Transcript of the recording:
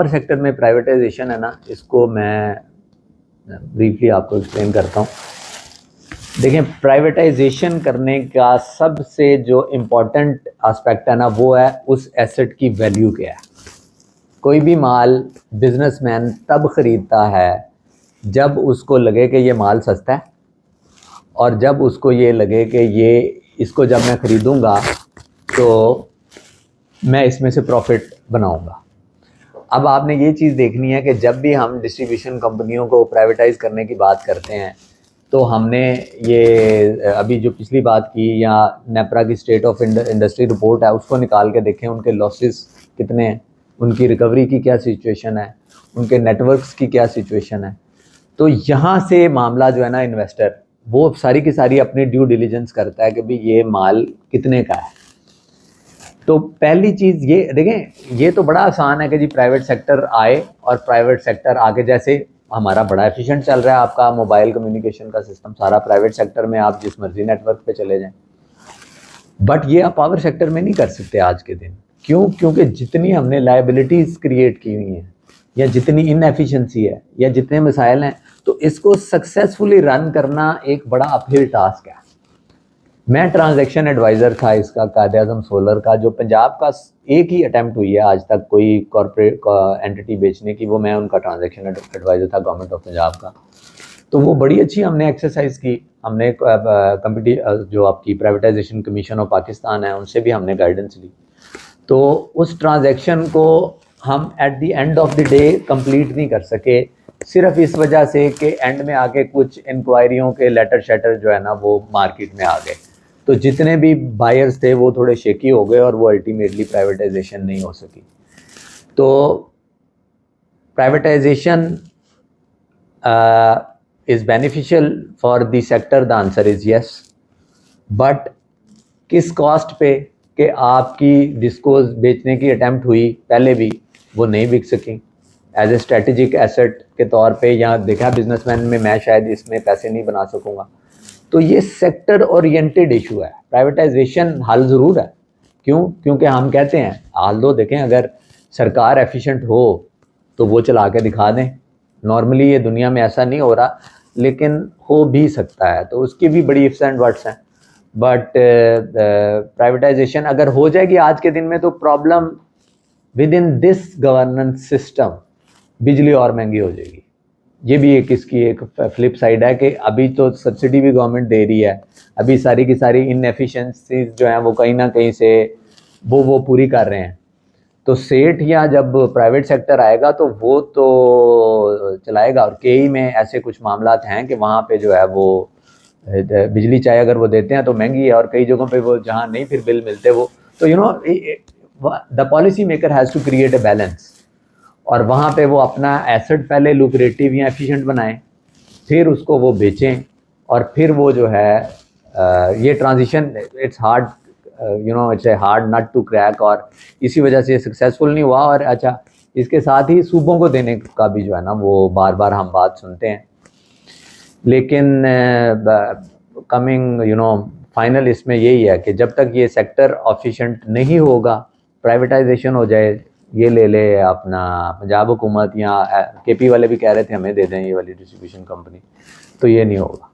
Sector में privatisation है ना, इसको मैं ब्रीफली आपको एक्सप्लेन करता हूँ। देखें, प्राइवेटाइजेशन करने का सबसे जो इम्पोर्टेंट एस्पेक्ट है ना, वो है उस एसेट की वैल्यू क्या है। कोई भी माल बिजनेसमैन तब ख़रीदता है जब उसको लगे कि ये माल सस्ता है, और जब उसको ये लगे कि इसको जब मैं ख़रीदूँगा तो मैं इसमें से प्रॉफिट बनाऊँगा। अब आपने ये चीज़ देखनी है कि जब भी हम डिस्ट्रीब्यूशन कंपनियों को प्राइवेटाइज़ करने की बात करते हैं तो हमने ये अभी जो पिछली बात की या नेपरा की स्टेट ऑफ इंडस्ट्री रिपोर्ट है उसको निकाल के देखें, उनके लॉसेस कितने हैं, उनकी रिकवरी की क्या सिचुएशन है, उनके नेटवर्क्स की क्या सिचुएशन है। तो यहाँ से मामला जो है ना, इन्वेस्टर वो सारी की सारी अपनी ड्यू डिलीजेंस करता है कि भाई ये माल कितने का है। तो पहली चीज़ ये देखें, ये तो बड़ा आसान है कि जी प्राइवेट सेक्टर आए, और प्राइवेट सेक्टर आगे जैसे हमारा बड़ा एफिशिएंट चल रहा है, आपका मोबाइल कम्युनिकेशन का सिस्टम सारा प्राइवेट सेक्टर में, आप जिस मर्जी नेटवर्क पे चले जाएं। बट ये आप पावर सेक्टर में नहीं कर सकते आज के दिन। क्यों? क्योंकि जितनी हमने लायबिलिटीज़ क्रिएट की हुई हैं, या जितनी इनएफिशिएंसी है, या जितने मसाइल हैं, तो इसको सक्सेसफुली रन करना एक बड़ा अपहिल टास्क है। मैं ट्रांजैक्शन एडवाइज़र था इसका, कायद-ए-आज़म सोलर का, जो पंजाब का एक ही अटैम्प्ट हुई है आज तक कोई कॉर्पोरेट एंटिटी बेचने की, वो मैं उनका ट्रांजैक्शन एडवाइज़र था गवर्नमेंट ऑफ पंजाब का। तो वो बड़ी अच्छी हमने एक्सरसाइज की। हमने जो आपकी प्राइवेटाइजेशन कमीशन ऑफ पाकिस्तान है उनसे भी हमने गाइडेंस ली। तो उस ट्रांजैक्शन को हम at the end of the day complete नहीं कर सके, सिर्फ इस वजह से कि एंड में आके कुछ इंक्वायरियों के लेटर शेटर जो है ना वो मार्केट में आ गए। तो जितने भी बायर्स थे वो थोड़े शेकी हो गए, और वो अल्टीमेटली प्राइवेटाइजेशन नहीं हो सकी। तो privatisation is beneficial for the sector, the answer is yes. But किस कॉस्ट पे कि आपकी डिस्कोज बेचने की अटैम्प्ट हुई पहले भी, वो नहीं बिक सकी एज ए स्ट्रेटेजिक एसेट के तौर पे, या देखा बिजनेसमैन में मैं शायद इसमें पैसे नहीं बना सकूँगा। तो ये सेक्टर ओरिएंटेड इशू है। प्राइवेटाइजेशन हल ज़रूर है। क्यों? क्योंकि हम कहते हैं हाल दो, देखें अगर सरकार एफिशिएंट हो तो वो चला के दिखा दें। नॉर्मली ये दुनिया में ऐसा नहीं हो रहा, लेकिन हो भी सकता है, तो उसकी भी बड़ी इफ्स एंड बट्स हैं। बट प्राइवेटाइजेशन अगर हो जाएगी आज के दिन में, तो problem with in this governance system बिजली और महंगी हो जाएगी। ये भी एक इसकी एक फ्लिप साइड है कि अभी तो सब्सिडी भी गवर्नमेंट दे रही है, अभी सारी की सारी इनएफिशिएंसीज जो हैं वो कहीं ना कहीं से वो पूरी कर रहे हैं। तो सेठ या जब प्राइवेट सेक्टर आएगा तो वो तो चलाएगा। और कई में ऐसे कुछ मामलात हैं कि वहाँ पे जो है वो बिजली चाहे अगर वो देते हैं तो महंगी है, और कई जगहों पे वो जहाँ नहीं फिर बिल मिलते वो, तो the policy maker has to create a balance. और वहाँ पे वो अपना एसेट पहले लुक्रेटिव या एफिशिएंट बनाएं, फिर उसको वो बेचें, और फिर वो जो है ये transition it's hard, it's a hard nut to crack, और इसी वजह से सक्सेसफुल नहीं हुआ। और अच्छा, इसके साथ ही सूबों को देने का भी जो है ना वो बार बार हम बात सुनते हैं। लेकिन कमिंग फाइनल इसमें यही है कि जब तक ये सेक्टर एफिशिएंट नहीं होगा, प्राइवेटाइजेशन हो जाए, ये ले ले अपना पंजाब हुकूमत, या केपी वाले भी कह रहे थे हमें दे दें ये वाली डिस्ट्रीब्यूशन कंपनी, तो ये नहीं होगा।